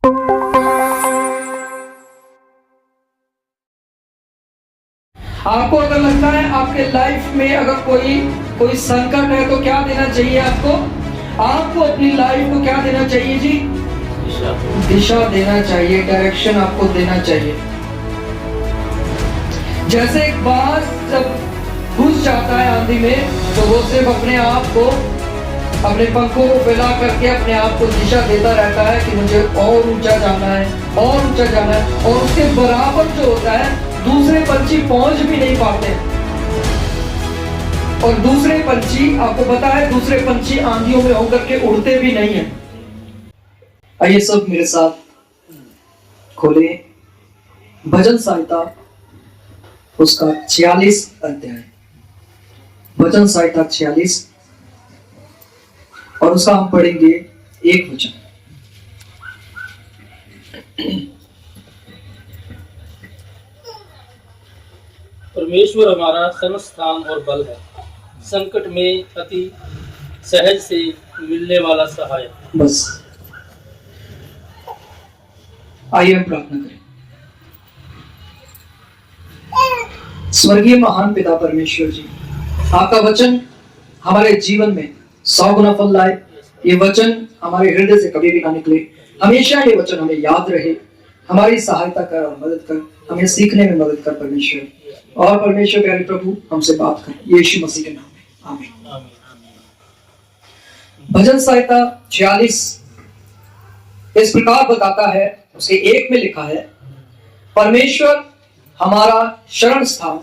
आपको अगर लगता है आपके लाइफ में अगर कोई संकट है तो क्या देना चाहिए आपको अपनी लाइफ को क्या देना चाहिए जी? दिशा देना चाहिए, डायरेक्शन आपको देना चाहिए। जैसे एक बाज जब घुस जाता है आंधी में तो वो सिर्फ अपने आप को, अपने पंखों को फैला करके अपने आप को दिशा देता रहता है कि मुझे और ऊंचा जाना है, और ऊंचा जाना है, और उसके बराबर जो होता है दूसरे पंछी पहुंच भी नहीं पाते। और दूसरे पंछी, आपको पता है दूसरे पंछी आंधियों में होकर के उड़ते भी नहीं है। आइए सब मेरे साथ खोले भजन संहिता उसका 46 अध्याय, भजन संहिता 46 और उसका हम पढ़ेंगे एक वचन। परमेश्वर हमारा शरण स्थान और बल है, संकट में अति सहज से मिलने वाला सहायक। बस आइए हम प्रार्थना करें। स्वर्गीय महान पिता परमेश्वर जी, आपका वचन हमारे जीवन में 100 गुना फल लाए। ये वचन हमारे हृदय से कभी भी ना निकले, हमेशा ये वचन हमें याद रहे। हमारी सहायता कर और मदद कर, हमें सीखने में मदद कर परमेश्वर। और परमेश्वर प्यारे प्रभु हमसे बात कर, यीशु मसीह के नाम में आमीन। भजन संहिता 46 इस प्रकार बताता है, उसके 1 में लिखा है, परमेश्वर हमारा शरण स्थान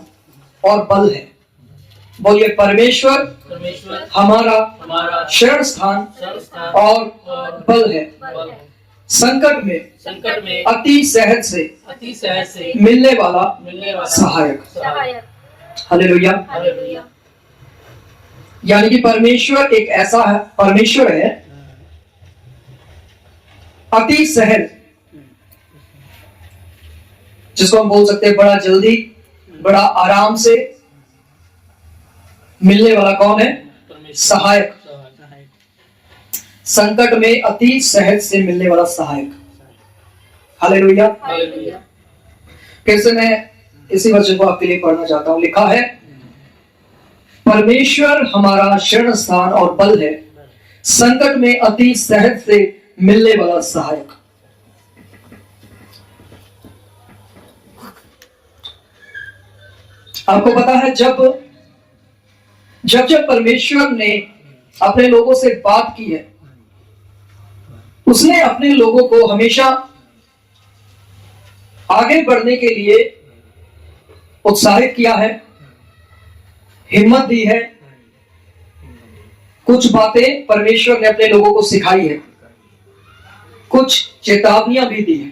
और बल है। बोलिए परमेश्वर हमारा शरण स्थान और बल है, संकट में अति सहज से मिलने वाला सहायक। हालेलुया। यानी कि परमेश्वर एक ऐसा है, परमेश्वर है अति सहज, जिसको हम बोल सकते हैं बड़ा जल्दी, बड़ा आराम से मिलने वाला कौन है? सहायक। संकट में अति सहज से मिलने वाला सहायक। हालेलुया। फिर से मैं इसी वचन को आपके लिए पढ़ना चाहता हूं। लिखा है, परमेश्वर हमारा शरण स्थान और बल है, संकट में अति सहज से मिलने वाला सहायक। आपको पता है जब परमेश्वर ने अपने लोगों से बात की है, उसने अपने लोगों को हमेशा आगे बढ़ने के लिए उत्साहित किया है, हिम्मत दी है। कुछ बातें परमेश्वर ने अपने लोगों को सिखाई है, कुछ चेतावनियां भी दी है।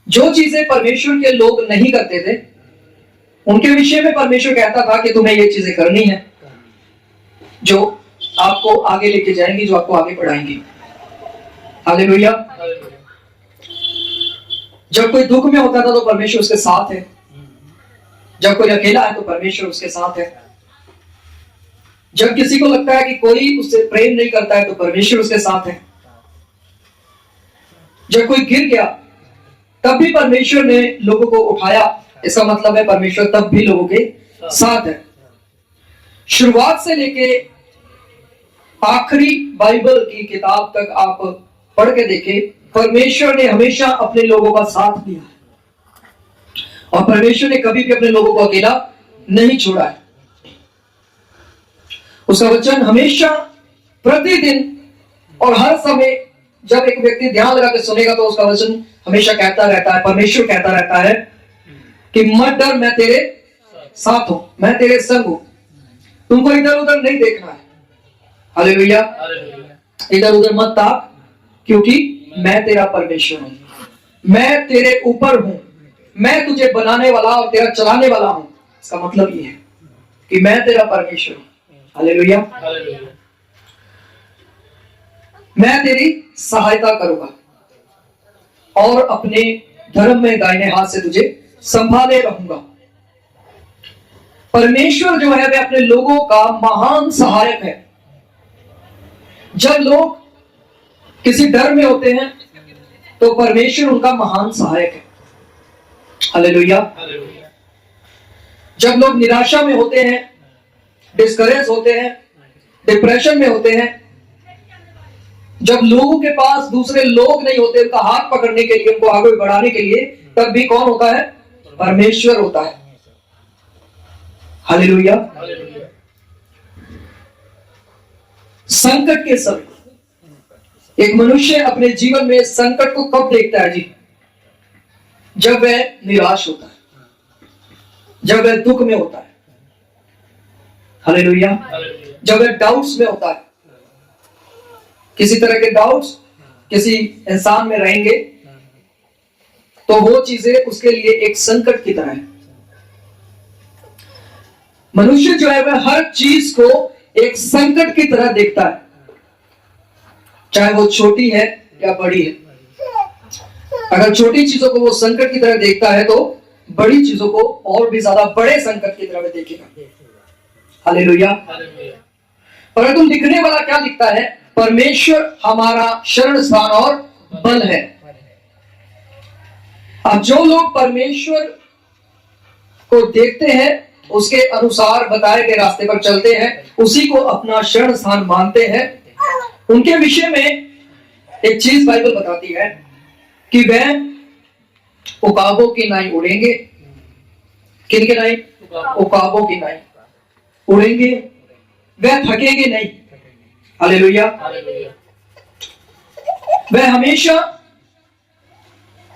जो चीजें परमेश्वर के लोग नहीं करते थे, उनके विषय में परमेश्वर कहता था कि तुम्हें ये चीजें करनी है, जो आपको आगे लेके जाएंगी, जो आपको आगे बढ़ाएंगी। हालेलुया। जब कोई दुख में होता था तो परमेश्वर उसके साथ है, जब कोई अकेला है तो परमेश्वर उसके साथ है, जब किसी को लगता है कि कोई उससे प्रेम नहीं करता है तो परमेश्वर उसके साथ है, जब कोई गिर गया तब भी परमेश्वर ने लोगों को उठाया। इसका मतलब है परमेश्वर तब भी लोगों के साथ है। शुरुआत से लेके आखिरी बाइबल की किताब तक आप पढ़ के देखें, परमेश्वर ने हमेशा अपने लोगों का साथ दिया है और परमेश्वर ने कभी भी अपने लोगों को अकेला नहीं छोड़ा है। उसका वचन हमेशा, प्रतिदिन और हर समय जब एक व्यक्ति ध्यान लगा के सुनेगा तो उसका वचन हमेशा कहता रहता है, परमेश्वर कहता रहता है कि मत डर, मैं तेरे साथ हूं, मैं तेरे संग हूं, तुमको इधर उधर नहीं देखना है। हालेलुया। इधर उधर मत ताक, क्योंकि मैं तेरा परमेश्वर हूं, मैं तेरे ऊपर हूं, मैं तुझे बनाने वाला और तेरा चलाने वाला हूं। इसका मतलब ये है कि मैं तेरा परमेश्वर हूं। हालेलुया। मैं तेरी सहायता करूंगा और अपने धर्म में दाहिने हाथ से तुझे संभाले रहूंगा। परमेश्वर जो है वह अपने लोगों का महान सहायक है। जब लोग किसी डर में होते हैं तो परमेश्वर उनका महान सहायक है। हालेलुया। जब लोग निराशा में होते हैं, डिस्करेज होते हैं, डिप्रेशन में होते हैं, जब लोगों के पास दूसरे लोग नहीं होते उनका हाथ पकड़ने के लिए, उनको आगे बढ़ाने के लिए, तब भी कौन होता है? परमेश्वर होता है। हालेलुया। संकट के समय एक मनुष्य अपने जीवन में संकट को कब देखता है जी? जब वह निराश होता है, जब वह दुख में होता है। हालेलुया। जब वह डाउट्स में होता है, किसी तरह के डाउट्स किसी इंसान में रहेंगे तो वो चीजें उसके लिए एक संकट की तरह है। मनुष्य जो है वह हर चीज को एक संकट की तरह देखता है, चाहे वो छोटी है या बड़ी है। अगर छोटी चीजों को वो संकट की तरह देखता है तो बड़ी चीजों को और भी ज्यादा बड़े संकट की तरह देखेगा। हालेलुया। परंतु लिखने वाला क्या लिखता है? परमेश्वर हमारा शरण स्थान और बल है। अब जो लोग परमेश्वर को देखते हैं, उसके अनुसार बताए गए रास्ते पर चलते हैं, उसी को अपना शरण स्थान मानते हैं, उनके विषय में एक चीज बाइबल बताती है कि वह उकाबों की नाई उड़ेंगे। किनके नाई? उकाबों की नाई उड़ेंगे, वह थकेंगे नहीं। हालेलुया। वह हमेशा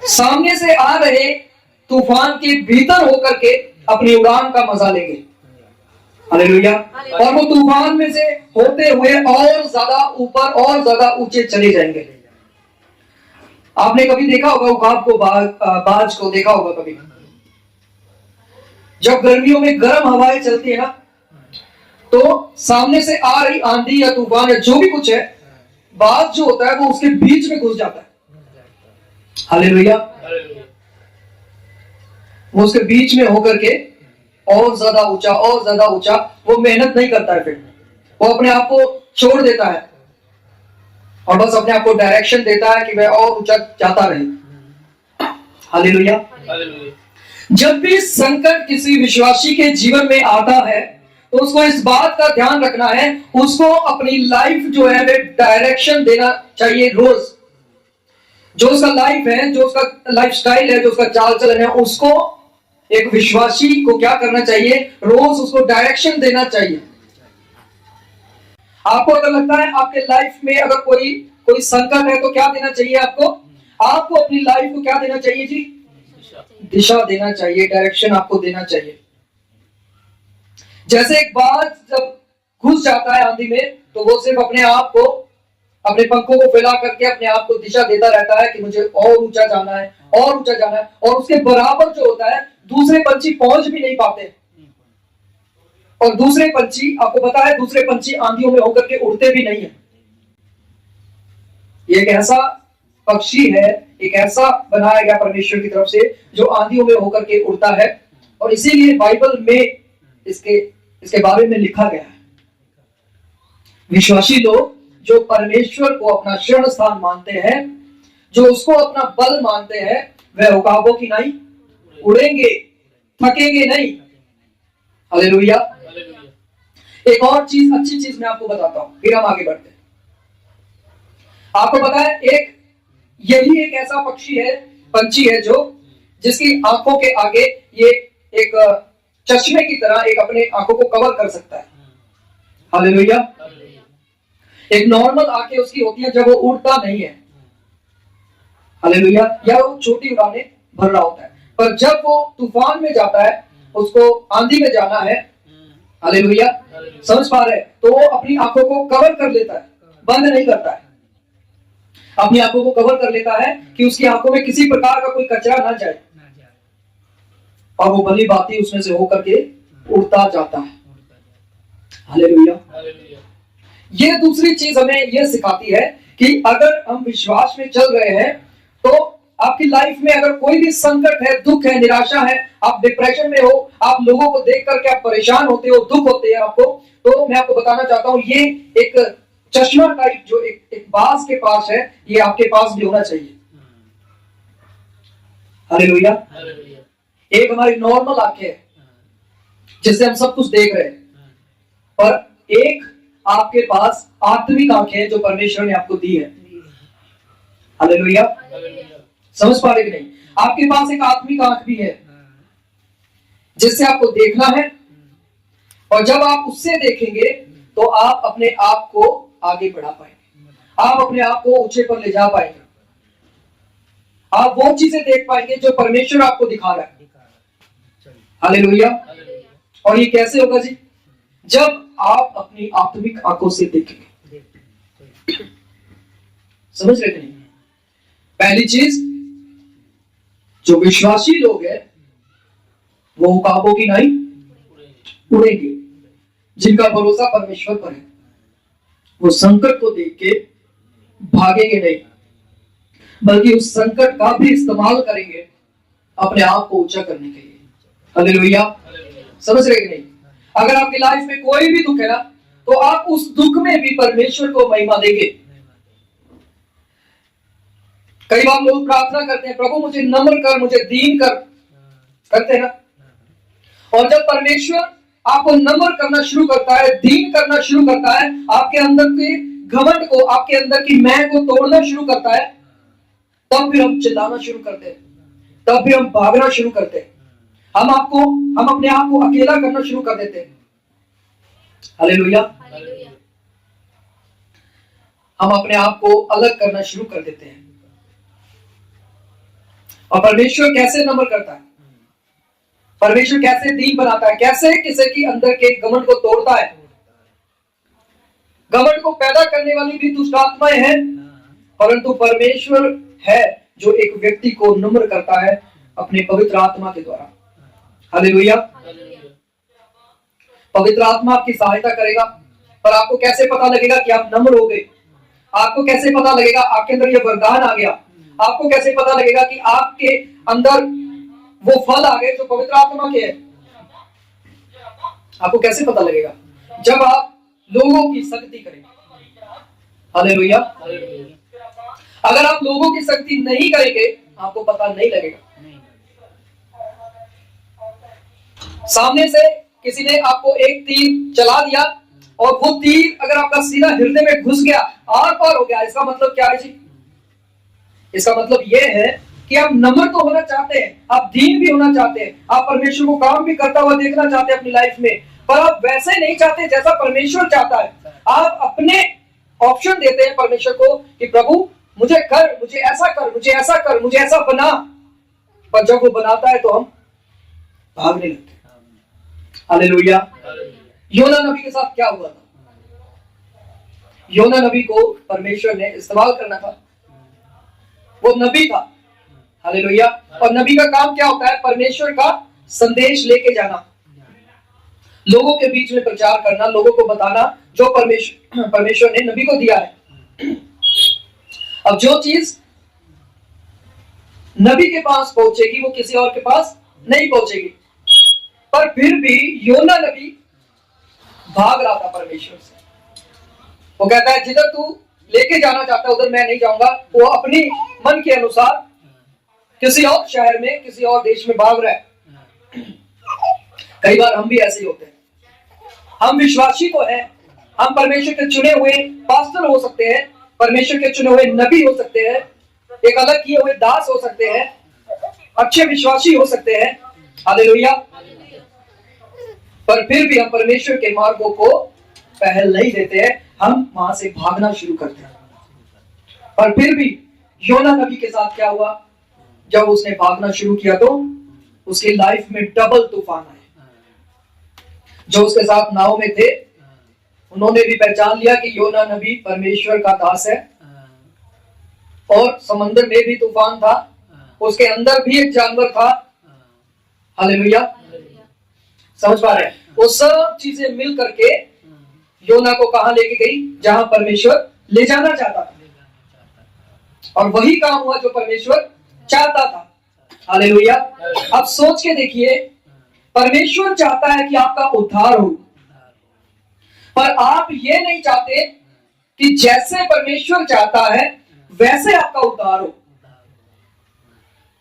सामने से आ रहे तूफान के भीतर होकर के अपनी उड़ान का मजा लेंगे। हालेलुया। और वो तूफान में से होते हुए और ज्यादा ऊपर और ज्यादा ऊंचे चले जाएंगे। आपने कभी देखा होगा उकाब को, बाज को देखा होगा कभी? जब गर्मियों में गर्म हवाएं चलती है ना, तो सामने से आ रही आंधी या तूफान या जो भी कुछ है, बाज जो होता है वो उसके बीच में घुस जाता है। हालेलुया। वो उसके बीच में होकर के और ज्यादा ऊंचा और ज्यादा ऊंचा, वो मेहनत नहीं करता है, फिर वो अपने आप को छोड़ देता है और बस अपने आप को डायरेक्शन देता है कि वह और ऊंचा जाता रहे। हालेलुया। जब भी संकट किसी विश्वासी के जीवन में आता है तो उसको इस बात का ध्यान रखना है, उसको अपनी लाइफ जो है वे डायरेक्शन देना चाहिए। रोज जो उसका लाइफ है, जो उसका लाइफ स्टाइल है, जो उसका चाल चलन है, उसको एक विश्वासी को क्या करना चाहिए? रोज उसको डायरेक्शन देना चाहिए। आपको अगर लगता है आपके लाइफ में अगर कोई संकट है तो क्या देना चाहिए आपको? आपको अपनी लाइफ को क्या देना चाहिए जी? दिशा देना चाहिए, डायरेक्शन आपको देना चाहिए। जैसे एक बाज जब घुस जाता है आंधी में तो वो सिर्फ अपने आप को, अपने पंखों को फैला करके अपने आप को दिशा देता रहता है कि मुझे और ऊंचा जाना है, और ऊंचा जाना है, और उसके बराबर जो होता है दूसरे पंछी पहुंच भी नहीं पाते। और दूसरे पंछी, आपको पता है, दूसरे पंछी आंधियों में होकर के उड़ते भी नहीं है। ये एक ऐसा पक्षी है, एक ऐसा बनाया गया परमेश्वर की तरफ से जो आंधियों में होकर के उड़ता है। और इसीलिए बाइबल में इसके बारे में लिखा गया है। विश्वासी लोग जो परमेश्वर को अपना शरण स्थान मानते हैं, जो उसको अपना बल मानते हैं, वह उकाबों की नाई उड़ेंगे, थकेंगे नहीं। हालेलुया। एक और चीज, अच्छी चीज मैं आपको बताता हूं, फिर हम आगे बढ़ते हैं। आपको पता है यही एक ऐसा पक्षी है, पंछी है, जो जिसकी आंखों के आगे ये एक चश्मे की तरह एक अपने आंखों को कवर कर सकता है। हालेलुया। एक नॉर्मल आंखें उसकी होती है जब वो उड़ता नहीं है। हालेलुया। या वो छोटी उड़ानें भर रहा होता है, पर जब वो तूफान में जाता है, उसको आंधी में जाना है, हालेलुया, समझ पा रहे, तो वो अपनी आंखों को कवर कर लेता है, बंद नहीं करता है, अपनी आंखों को कवर कर लेता है कि उसकी आंखों में किसी प्रकार का कोई कचरा ना जाए, और वो भली बाती उसमें से होकर के उड़ता जाता है। हालेलुया। ये दूसरी चीज हमें यह सिखाती है कि अगर हम विश्वास में चल रहे हैं तो आपकी लाइफ में अगर कोई भी संकट है, दुख है, निराशा है, आप डिप्रेशन में हो, आप लोगों को देख करके आप परेशान होते हो, दुख होते हैं आपको, तो मैं आपको बताना चाहता हूं ये एक चश्मा टाइप जो एक बाज के पास है, ये आपके पास भी होना चाहिए। हालेलुया। एक हमारी नॉर्मल आंखें है जिससे हम सब कुछ देख रहे हैं, पर एक आपके पास आत्मिक आंखें हैं जो परमेश्वर ने आपको दी है। हालेलुया। समझ पा रहे कि नहीं? आपके पास एक आत्मिक आंख भी है जिससे आपको देखना है, और जब आप उससे देखेंगे तो आप अपने आप को आगे बढ़ा पाएंगे, आप अपने आप को ऊंचे पर ले जा पाएंगे, आप वो चीजें देख पाएंगे जो परमेश्वर आपको दिखा रहा है। हालेलुया। और ये कैसे होगा जी? जब आप अपनी आत्मिक आंखों से देखेंगे। समझ रहे नहीं? पहली चीज, जो विश्वासी लोग हैं वो उकाबों की नहीं उड़ेंगे, जिनका भरोसा परमेश्वर पर है। वो संकट को देख के भागेंगे नहीं, बल्कि उस संकट का भी इस्तेमाल करेंगे अपने आप को ऊंचा करने के लिए। हालेलुया। समझ रहे कि नहीं? अगर आपकी लाइफ में कोई भी दुख है ना, तो आप उस दुख में भी परमेश्वर को महिमा देंगे। कई बार लोग प्रार्थना करते हैं, प्रभु मुझे नम्र कर, मुझे दीन कर, करते हैं ना। और जब परमेश्वर आपको नम्र करना शुरू करता है, दीन करना शुरू करता है, आपके अंदर के घमंड को, आपके अंदर की मैं को तोड़ना शुरू करता है, तब फिर हम चिल्लाना शुरू करते हैं, तब फिर हम भागना शुरू करते हैं, हम अपने आप को अकेला करना शुरू कर देते हैं। हालेलुया। हम अपने आप को अलग करना शुरू कर देते हैं। और परमेश्वर कैसे नम्र करता है? परमेश्वर कैसे दीन बनाता है? कैसे किसी के अंदर के घमंड को तोड़ता है? घमंड को पैदा करने वाली भी दुष्ट आत्माएं हैं, परंतु परमेश्वर है जो एक व्यक्ति को नम्र करता है अपने पवित्र आत्मा के द्वारा। हालेलुया। पवित्र आत्मा आपकी सहायता करेगा। पर आपको कैसे पता लगेगा कि आप नम्र हो गए? आपको कैसे पता लगेगा आपके अंदर ये वरदान आ गया? आपको कैसे पता लगेगा कि आपके अंदर वो फल आ गए जो पवित्र आत्मा के हैं? आपको कैसे पता लगेगा? जब आप लोगों की संगति करेंगे। हालेलुया। अगर आप लोगों की संगति नहीं करेंगे, आपको पता नहीं लगेगा। सामने से किसी ने आपको एक तीर चला दिया और वो तीर अगर आपका सीधा हृदय में घुस गया, आर पार हो गया, इसका मतलब क्या है जी? इसका मतलब यह है कि आप नम्र तो होना चाहते हैं, आप दीन भी होना चाहते हैं, आप परमेश्वर को काम भी करता हुआ देखना चाहते हैं अपनी लाइफ में, पर आप वैसे नहीं चाहते जैसा परमेश्वर चाहता है। आप अपने ऑप्शन देते हैं परमेश्वर को कि प्रभु मुझे कर, मुझे ऐसा कर, मुझे ऐसा कर, मुझे ऐसा बना। पर जब वो बनाता है तो हम भागने लगते हैं। हालेलुया। योना नबी के साथ क्या हुआ था? योना नबी को परमेश्वर ने इस्तेमाल करना था। वो नबी था। हालेलुया। और नबी का काम क्या होता है? परमेश्वर का संदेश लेके जाना, लोगों के बीच में प्रचार करना, लोगों को बताना जो परमेश्वर ने नबी को दिया है। अब जो चीज नबी के पास पहुंचेगी वो किसी और के पास नहीं पहुंचेगी। पर फिर भी योना नबी भाग रहा था परमेश्वर से। वो कहता है जिधर तू लेके जाना चाहता है उधर मैं नहीं जाऊंगा। वो अपनी मन के अनुसार किसी और शहर में, किसी और देश में भाग रहा है। कई बार हम भी ऐसे ही होते हैं। हम विश्वासी तो हैं, हम परमेश्वर के चुने हुए पास्टर हो सकते हैं, परमेश्वर के चुने हुए नबी हो सकते हैं, एक अलग किए हुए दास हो सकते हैं, अच्छे विश्वासी हो सकते हैं। हालेलुया। पर फिर भी हम परमेश्वर के मार्गों को पहल नहीं देते हैं, हम वहां से भागना शुरू करते हैं। पर फिर भी योना नबी के साथ क्या हुआ? जब उसने भागना शुरू किया तो उसकी लाइफ में डबल तूफान आए। जो उसके साथ नाव में थे उन्होंने भी पहचान लिया कि योना नबी परमेश्वर का दास है। और समंदर में भी तूफान था, उसके अंदर भी एक जानवर था। हालेलुया। समझ पा रहे हैं? वो सब चीजें मिल करके योना को कहां लेके गई? जहां परमेश्वर ले जाना चाहता था। और वही काम हुआ जो परमेश्वर चाहता था। हालेलुया। अब सोच के देखिए, परमेश्वर चाहता है कि आपका उद्धार हो, पर आप ये नहीं चाहते कि जैसे परमेश्वर चाहता है वैसे आपका उद्धार हो।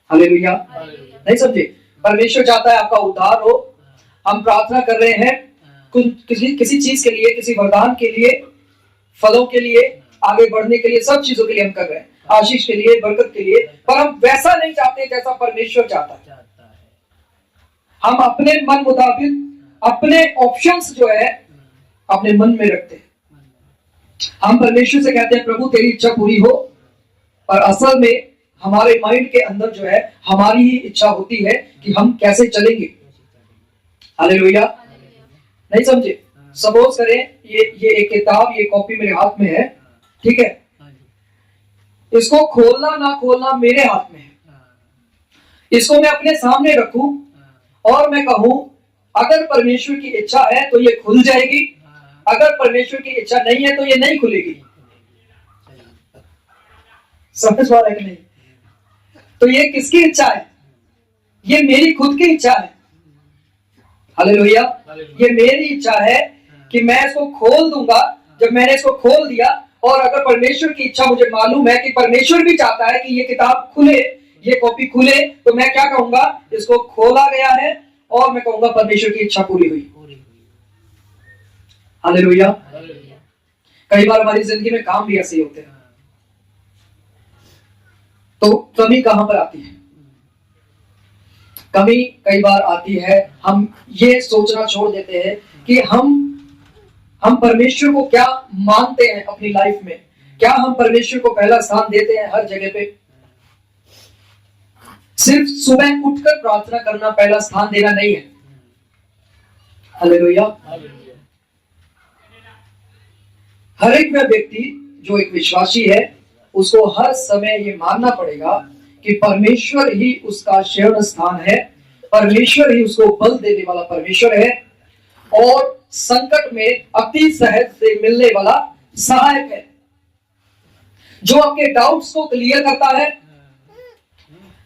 हालेलुया। नहीं समझे? परमेश्वर चाहता है आपका उद्धार हो। हम प्रार्थना कर रहे हैं किसी चीज के लिए, किसी वरदान के लिए, फलों के लिए, आगे बढ़ने के लिए, सब चीजों के लिए हम कर रहे हैं, आशीष के लिए, बरकत के लिए, पर हम वैसा नहीं चाहते जैसा परमेश्वर चाहता है। हम अपने मन मुताबिक अपने ऑप्शंस जो है अपने मन में रखते हैं। हम परमेश्वर से कहते हैं प्रभु तेरी इच्छा पूरी हो, पर असल में हमारे माइंड के अंदर जो है हमारी ही इच्छा होती है कि हम कैसे चलेंगे। हालेलुया। नहीं समझे? सपोज करें ये एक किताब, ये कॉपी मेरे हाथ में है, ठीक है? इसको खोलना ना खोलना मेरे हाथ में है। इसको मैं अपने सामने रखूं और मैं कहूं अगर परमेश्वर की इच्छा है तो ये खुल जाएगी, अगर परमेश्वर की इच्छा नहीं है तो ये नहीं खुलेगी। समझ पा रहे कि नहीं? तो ये किसकी इच्छा है? ये मेरी खुद की इच्छा है। हालेलुया। ये मेरी इच्छा है कि मैं इसको खोल दूंगा। जब मैंने इसको खोल दिया और अगर परमेश्वर की इच्छा, मुझे मालूम है कि परमेश्वर भी चाहता है कि ये किताब खुले, ये कॉपी खुले, तो मैं क्या कहूंगा? इसको खोला गया है और मैं कहूंगा परमेश्वर की इच्छा पूरी हुई। हालेलुया। कई बार हमारी जिंदगी में काम भी ऐसे होते हैं, तो कमी कहां पर आती है? कमी कई बार आती है हम ये सोचना छोड़ देते हैं कि हम परमेश्वर को क्या मानते हैं अपनी लाइफ में, क्या हम परमेश्वर को पहला स्थान देते हैं हर जगह पे? सिर्फ सुबह उठकर प्रार्थना करना पहला स्थान देना नहीं है। हालेलुया। हर एक व्यक्ति जो एक विश्वासी है उसको हर समय ये मानना पड़ेगा कि परमेश्वर ही उसका शरण स्थान है, परमेश्वर ही उसको बल देने वाला परमेश्वर है और संकट में अति सहज से मिलने वाला सहायक है, जो आपके डाउट्स को क्लियर करता है,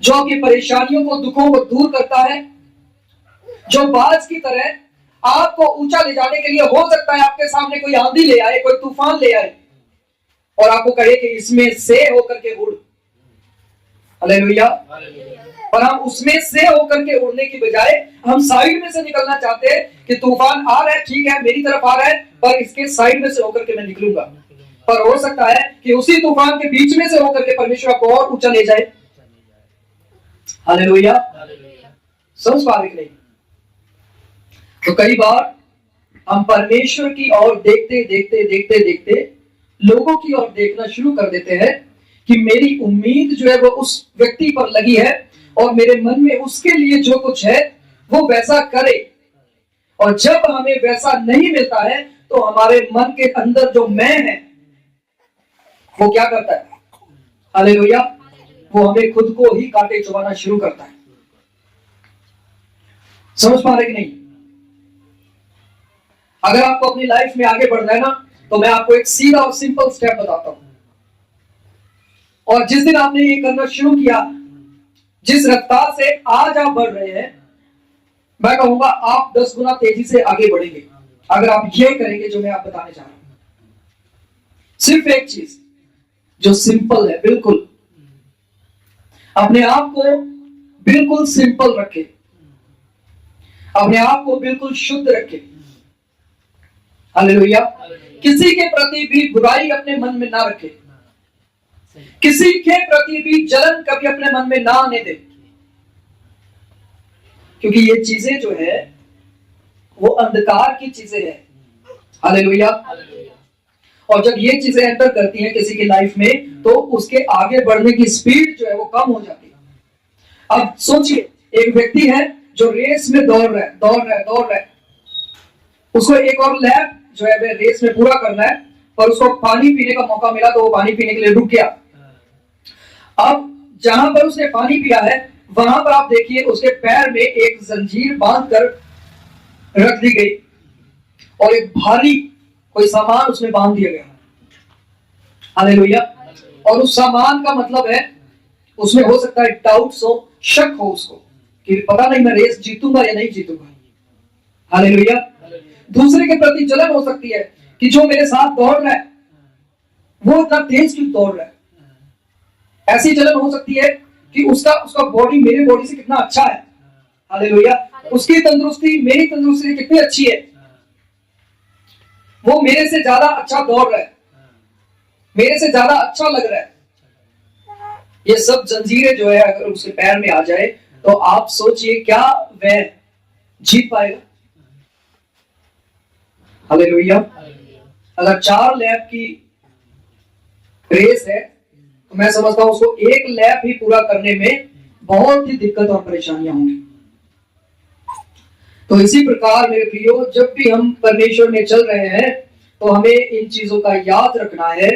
जो आपकी परेशानियों को, दुखों को दूर करता है, जो बाज की तरह आपको ऊंचा ले जाने के लिए, हो सकता है आपके सामने कोई आंधी ले आए, कोई तूफान ले आए और आपको कहे कि इसमें से होकर के उड़। हालेलुया। पर हम उसमें से होकर के उड़ने की बजाय हम साइड में से निकलना चाहते हैं कि तूफान आ रहा है, ठीक है, मेरी तरफ आ रहा है, पर इसके साइड में से होकर के मैं निकलूंगा। पर हो सकता है कि उसी तूफान के बीच में से होकर के परमेश्वर आपको और ऊंचा ले जाए। हालेलुया। समझ पा रहे कि नहीं? तो कई बार हम परमेश्वर की ओर देखते देखते देखते देखते लोगों की ओर देखना शुरू कर देते हैं कि मेरी उम्मीद जो है वो उस व्यक्ति पर लगी है और मेरे मन में उसके लिए जो कुछ है वो वैसा करे, और जब हमें वैसा नहीं मिलता है तो हमारे मन के अंदर जो मैं है वो क्या करता है? हालेलुया। वो हमें खुद को ही कांटे चुभाना शुरू करता है। समझ पा रहे कि नहीं? अगर आपको अपनी लाइफ में आगे बढ़ना है ना, तो मैं आपको एक सीधा और सिंपल स्टेप बताता हूं, और जिस दिन आपने ये करना शुरू किया, जिस रफ्तार से आज आप बढ़ रहे हैं, मैं कहूंगा आप 10 गुना तेजी से आगे बढ़ेंगे अगर आप ये करेंगे जो मैं आप बताने चाह रहा हूं। सिर्फ एक चीज जो सिंपल है, बिल्कुल अपने आप को बिल्कुल सिंपल रखें, अपने आप को बिल्कुल शुद्ध रखें। हालेलुया। किसी के प्रति भी बुराई अपने मन में ना रखें, किसी के प्रति भी जलन कभी अपने मन में ना आने दे, क्योंकि ये चीजें जो है वो अंधकार की चीजें हैं। हालेलुया। और जब ये चीजें एंटर करती हैं किसी की लाइफ में तो उसके आगे बढ़ने की स्पीड जो है वो कम हो जाती है। अब सोचिए, एक व्यक्ति है जो रेस में दौड़ रहा है, उसको एक और लैप जो है वह रेस में पूरा करना है, पर उसको पानी पीने का मौका मिला तो वो पानी पीने के लिए रुक गया। अब जहां पर उसने पानी पिया है वहां पर आप देखिए उसके पैर में एक जंजीर बांध कर रख दी गई और एक भारी कोई सामान उसमें बांध दिया गया। हालेलुया। और उस सामान का मतलब है उसमें हो सकता है डाउट्स हो, शक हो उसको कि पता नहीं मैं रेस जीतूंगा या नहीं जीतूंगा। हालेलुया। दूसरे के प्रति जलन हो सकती है कि जो मेरे साथ दौड़ रहा है वो इतना तेज क्यों दौड़ रहा है? ऐसी जलन हो सकती है कि उसका बॉडी मेरे बॉडी से कितना अच्छा है, हालेलुया, उसकी तंदुरुस्ती मेरी तंदुरुस्ती से कितनी अच्छी है, वो मेरे से ज्यादा अच्छा दौड़ रहा है, मेरे से ज्यादा अच्छा लग रहा है। ये सब जंजीरें जो है अगर उसके पैर में आ जाए तो आप सोचिए क्या वह जीत पाएगा? हालेलुया। अगर 4 लैप की रेस है तो मैं समझता हूं उसको 1 लैप ही पूरा करने में बहुत ही दिक्कत और परेशानियां होंगी। तो इसी प्रकार मेरे प्रियो, जब भी हम परमेश्वर में चल रहे हैं तो हमें इन चीजों का याद रखना है।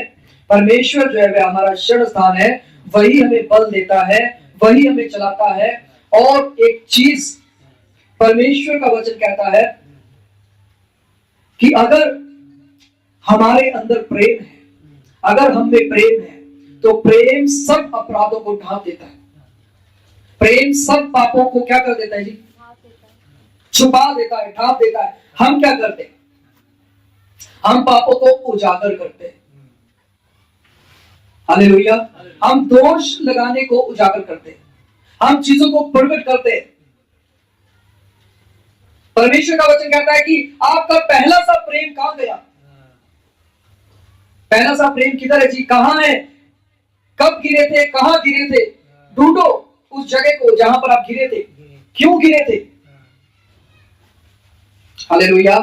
परमेश्वर जो है वह हमारा शरण स्थान है, वही हमें बल देता है, वही हमें चलाता है। और एक चीज परमेश्वर का वचन कहता है कि अगर हमारे अंदर प्रेम है, अगर हम में प्रेम है, तो प्रेम सब अपराधों को ढांप देता है। प्रेम सब पापों को क्या कर देता है जी? छुपा देता है, ढांप देता है। हम क्या करते हैं? हम पापों को उजागर करते हैं, हालेलुया। हम दोष लगाने को उजागर करते हैं, हम चीजों को प्रकट करते हैं। परमेश्वर का वचन कहता है कि आपका पहला सा प्रेम कहां गया? पहला सा प्रेम किधर है जी? कहां है? कब गिरे थे? कहां गिरे थे? ढूंढो उस जगह को जहां पर आप गिरे थे। क्यों गिरे थे? हालेलुया।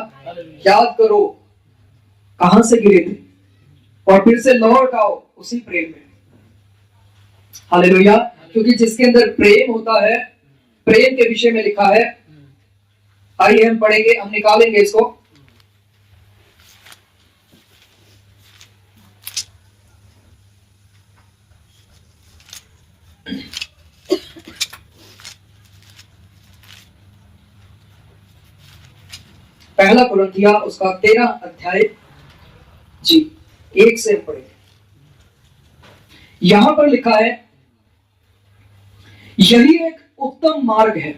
याद करो कहां से गिरे थे और फिर से लौट आओ उसी प्रेम में, हालेलुया। क्योंकि जिसके अंदर प्रेम होता है, प्रेम के विषय में लिखा है, आइए हम पढ़ेंगे, हम निकालेंगे इसको। पहला कुरिन्थिया उसका 13 अध्याय जी 1 से पढ़ेंगे। यहां पर लिखा है, यही एक उत्तम मार्ग है,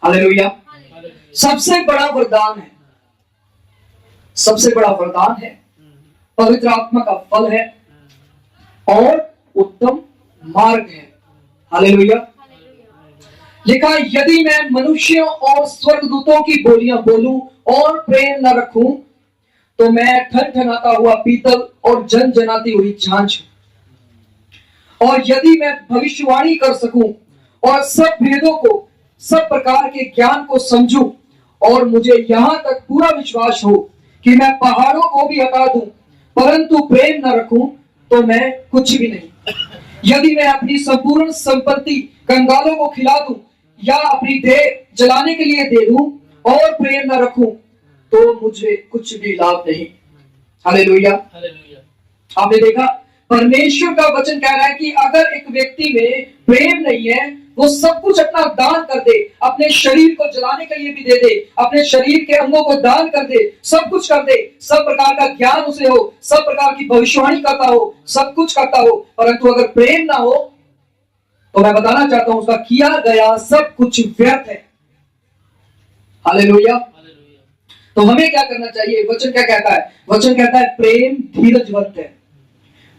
हालेलुया। सबसे बड़ा वरदान है, सबसे बड़ा वरदान है, पवित्र आत्मा का फल है और उत्तम मार्ग है, हालेलुया। लिखा, यदि मैं मनुष्यों और स्वर्गदूतों की बोलियां बोलूं और प्रेम न रखूं तो मैं ठनठनाता हुआ पीतल और जनजनाती हुई झांझ हूं। और यदि मैं भविष्यवाणी कर सकूं और सब भेदों को, सब प्रकार के ज्ञान को समझूं और मुझे यहां तक पूरा विश्वास हो कि मैं पहाड़ों को भी हटा दूं, परंतु प्रेम न रखूं तो मैं कुछ भी नहीं। यदि मैं अपनी संपूर्ण संपत्ति कंगालों को खिला दूं या अपनी देह जलाने के लिए दे दूं और प्रेम न रखूं तो मुझे कुछ भी लाभ नहीं, हालेलुया। आपने देखा, परमेश्वर का वचन कह रहा है कि अगर एक व्यक्ति में प्रेम नहीं है, वो सब कुछ अपना दान कर दे, अपने शरीर को जलाने के लिए भी दे दे, अपने शरीर के अंगों को दान कर दे, सब कुछ कर दे, सब प्रकार का ज्ञान उसे हो, सब प्रकार की भविष्यवाणी करता हो, सब कुछ करता हो, परंतु अगर प्रेम ना हो तो मैं बताना चाहता हूं उसका किया गया सब कुछ व्यर्थ है, हालेलुया। तो हमें क्या करना चाहिए? वचन क्या कहता है? वचन कहता है प्रेम धीरजवंत है,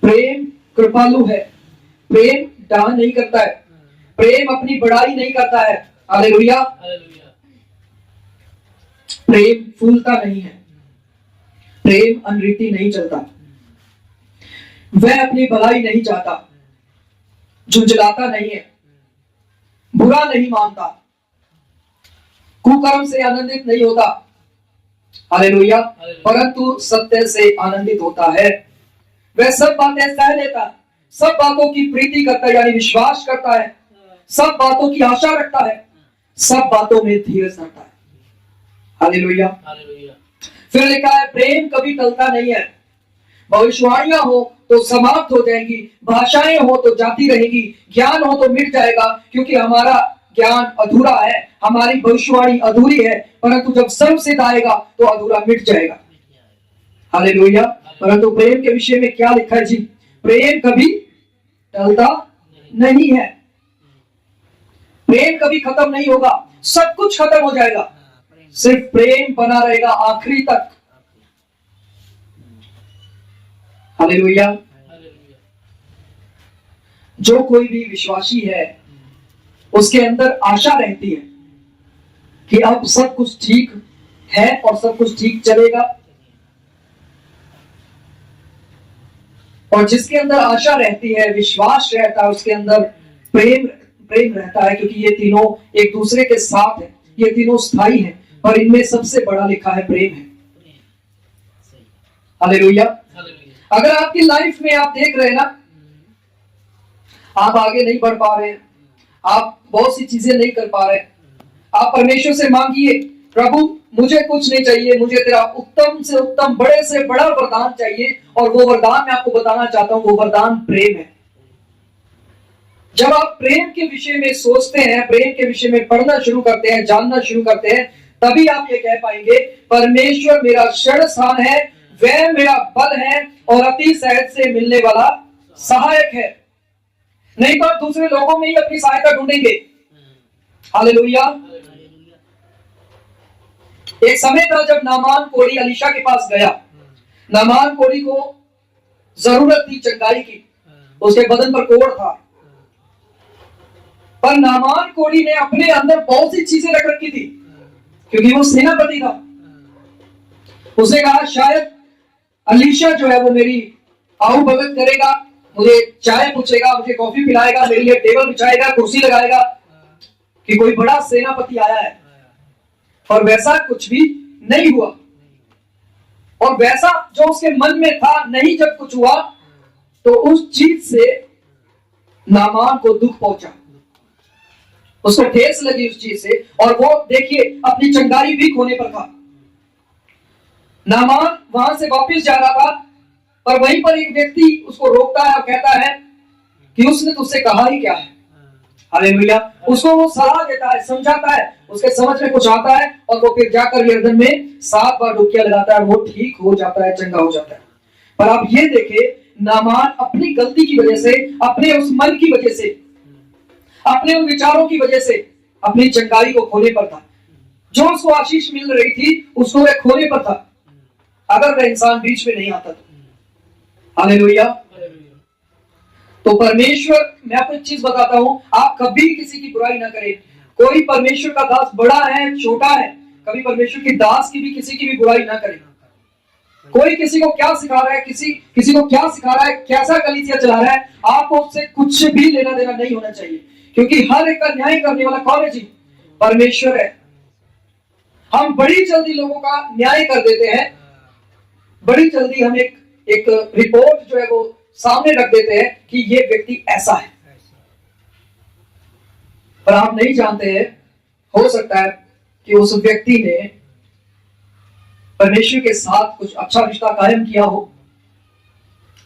प्रेम कृपालु है, प्रेम डाह नहीं करता है, प्रेम अपनी बड़ाई नहीं करता है, हालेलुया। प्रेम फूलता नहीं है, प्रेम अनरीति नहीं चलता, वह अपनी भलाई नहीं चाहता, झुंझलाता नहीं है, बुरा नहीं मानता, कुकर्म से आनंदित नहीं होता, हालेलुया, परंतु सत्य से आनंदित होता है। वह सब बातें सह लेता, सब बातों की प्रीति करता है, यानी विश्वास करता है, सब बातों की आशा रखता है, सब बातों में धीरज रखता है, हालेलुया। फिर लिखा है प्रेम कभी टलता नहीं है। भविष्यवाणियां हो तो समाप्त हो जाएंगी, भाषाएं हो तो जाती रहेगी, ज्ञान हो तो मिट जाएगा, क्योंकि हमारा ज्ञान अधूरा है, हमारी भविष्यवाणी अधूरी है, परंतु जब सर्वसिद्ध आएगा तो अधूरा मिट जाएगा, हालेलुया। परंतु प्रेम के विषय में क्या लिखा है जी? प्रेम कभी टलता नहीं है, प्रेम कभी खत्म नहीं होगा, सब कुछ खत्म हो जाएगा, सिर्फ प्रेम बना रहेगा आखिरी तक, हालेलुया। हालेलुया। जो कोई भी विश्वासी है उसके अंदर आशा रहती है कि अब सब कुछ ठीक है और सब कुछ ठीक चलेगा। और जिसके अंदर आशा रहती है, विश्वास रहता है, उसके अंदर प्रेम प्रेम रहता है, क्योंकि ये तीनों एक दूसरे के साथ है, ये तीनों स्थायी हैं, पर इनमें सबसे बड़ा लिखा है प्रेम है। हालेलुया। हालेलुया। अगर आपकी लाइफ में आप देख रहे हैं ना, आप आगे नहीं बढ़ पा रहे हैं, आप बहुत सी चीजें नहीं कर पा रहे हैं, आप परमेश्वर से मांगिए, प्रभु मुझे कुछ नहीं चाहिए, मुझे तेरा उत्तम से उत्तम बड़े से बड़ा वरदान चाहिए। और वो वरदान मैं आपको बताना चाहता हूं, वो वरदान प्रेम है। जब आप प्रेम के विषय में सोचते हैं, प्रेम के विषय में पढ़ना शुरू करते हैं, जानना शुरू करते हैं, तभी आप ये कह पाएंगे परमेश्वर मेरा शरण स्थान है, वह मेरा बल है और अति सहज से मिलने वाला सहायक है। नहीं तो आप दूसरे लोगों में ही अपनी सहायता ढूंढेंगे। हालेलुया। एक समय था जब नामान कोढ़ी अलीशा के पास गया। नामान कोढ़ी को जरूरत थी चंगाई की, उसके बदन पर कोढ़ था, पर नामान कोढ़ी ने अपने अंदर बहुत सी चीजें रख रखी थी, क्योंकि वो सेनापति था। उसने कहा शायद अलीशा जो है वो मेरी आहू भगत करेगा, मुझे चाय पूछेगा, मुझे कॉफी पिलाएगा, मेरे लिए टेबल बिछाएगा, कुर्सी लगाएगा, कि कोई बड़ा सेनापति आया है। और वैसा कुछ भी नहीं हुआ। और वैसा जो उसके मन में था नहीं जब कुछ हुआ, तो उस चीज से नामान को दुख पहुंचा, उसको ठेस लगी उस चीज से, और वो देखिए अपनी चंगाई भी खोने पर था। नामान वहां से वापस जा रहा था, पर वहीं पर एक व्यक्ति उसको रोकता है और कहता है कि उसने तुझसे कहा ही क्या है। हालेलुया। उसको वो सलाह देता है, समझाता है, उसके समझ में कुछ आता है, और वो फिर जाकर यरदन में 7 बार डुबकियां लगाता है, और वो ठीक हो जाता है, चंगा हो जाता है। पर आप ये देखे, नामान अपनी गलती की वजह से, अपने उस मन की वजह से, अपने उन विचारों की वजह से अपनी चंगाई को खोने पर था। जो उसको आशीष मिल रही थी उसको वह खोने पर था, अगर वह इंसान बीच में नहीं आता तो। हालेलुया। तो परमेश्वर, मैं आपको एक चीज बताता हूं, आप कभी किसी की बुराई ना करें। कोई परमेश्वर का दास बड़ा है छोटा है, कभी परमेश्वर की दास की भी किसी की भी बुराई ना करें। कोई किसी को क्या सिखा रहा है, किसी को क्या सिखा रहा है, कैसा कलीसिया चला रहा है, आपको उससे कुछ भी लेना देना नहीं होना चाहिए, क्योंकि हर एक का न्याय करने वाला कौन है जी? परमेश्वर है। हम बड़ी जल्दी लोगों का न्याय कर देते हैं, बड़ी जल्दी हम एक रिपोर्ट जो है वो सामने रख देते हैं कि ये व्यक्ति ऐसा है, पर आप नहीं जानते हैं, हो सकता है कि उस व्यक्ति ने परमेश्वर के साथ कुछ अच्छा रिश्ता कायम किया हो।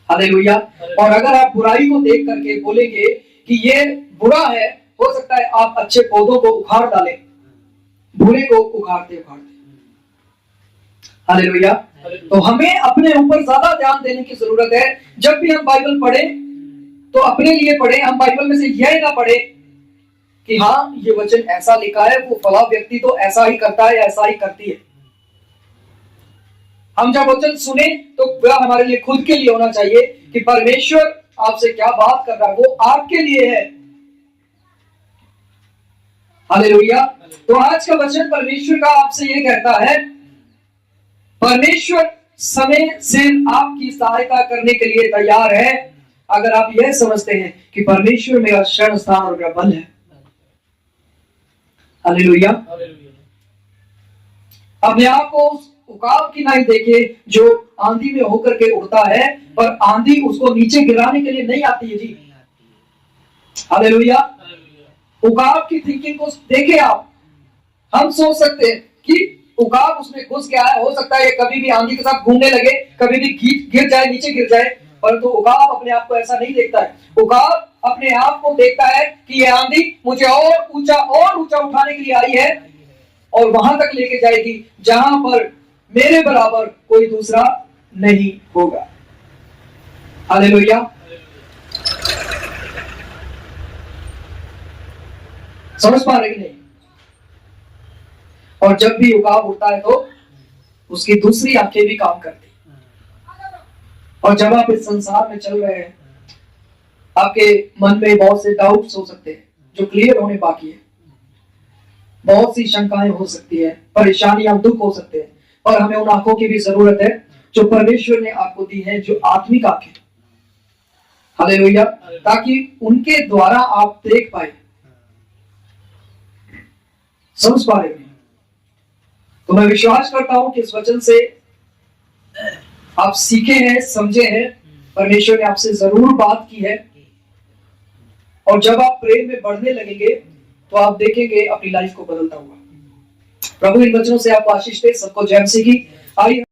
हालेलुया। और अगर आप बुराई को देख करके बोलेंगे कि ये बुरा है, हो सकता है आप अच्छे पौधों को उखाड़ डालें, बुरे को उखाड़ते उखाड़ते। हालेलुया। तो हमें अपने ऊपर ज्यादा ध्यान देने की जरूरत है। जब भी हम बाइबल पढ़ें तो अपने लिए पढ़ें। हम बाइबल में से यह ना पढ़े कि हाँ ये वचन ऐसा लिखा है, वो फला व्यक्ति तो ऐसा ही करता है, ऐसा ही करती है। हम जब वचन सुने तो वह हमारे लिए खुद के लिए होना चाहिए कि परमेश्वर आपसे क्या बात कर रहा है, वो आपके लिए है। हालेलुया। तो आज का वचन परमेश्वर का आपसे ये कहता है, परमेश्वर समय से आपकी सहायता करने के लिए तैयार है, अगर आप यह समझते हैं कि परमेश्वर मेरा शरण स्थान और मेरा बल है। हालेलुया। अपने आप को उस उकाब की नाई देखे जो आंधी में होकर के उड़ता है, पर आंधी उसको नीचे गिराने के लिए नहीं आती है जी। हालेलुया। उकाब की थिंकिंग को देखे आप। हम सोच सकते हैं कि उकाब उसमें घुस गया है, हो सकता है कभी भी आंधी के साथ घूमने लगे, कभी भी गिर जाए, नीचे गिर जाए, परंतु उकाब अपने आप को ऐसा नहीं देखता है। उकाब अपने आप को देखता है कि यह आंधी मुझे और ऊंचा उठाने के लिए आई है, और वहां तक लेके जाएगी जहां पर मेरे बराबर कोई दूसरा नहीं होगा। हालेलुया। समझ पा रहे कि नहीं? और जब भी उकाब उड़ता है तो उसकी दूसरी आंखें भी काम करती, और जब आप इस संसार में चल रहे हैं, आपके मन में बहुत से डाउट्स हो सकते हैं जो क्लियर होने बाकी है, बहुत सी शंकाएं हो सकती है, परेशानियां, दुख हो सकते हैं, और हमें उन आंखों की भी जरूरत है जो परमेश्वर ने आपको दी है, जो आत्मिक आंखें, हालेलुया, ताकि उनके द्वारा आप देख पाए, समझ पा रहे हैं। तो मैं विश्वास करता हूं कि इस वचन से आप सीखे हैं, समझे हैं, परमेश्वर ने आपसे जरूर बात की है, और जब आप प्रेम में बढ़ने लगेंगे तो आप देखेंगे अपनी लाइफ को बदलता हुआ। प्रभु इन वचनों से आपको आशीष दे। सबको जय मसीह की। आइए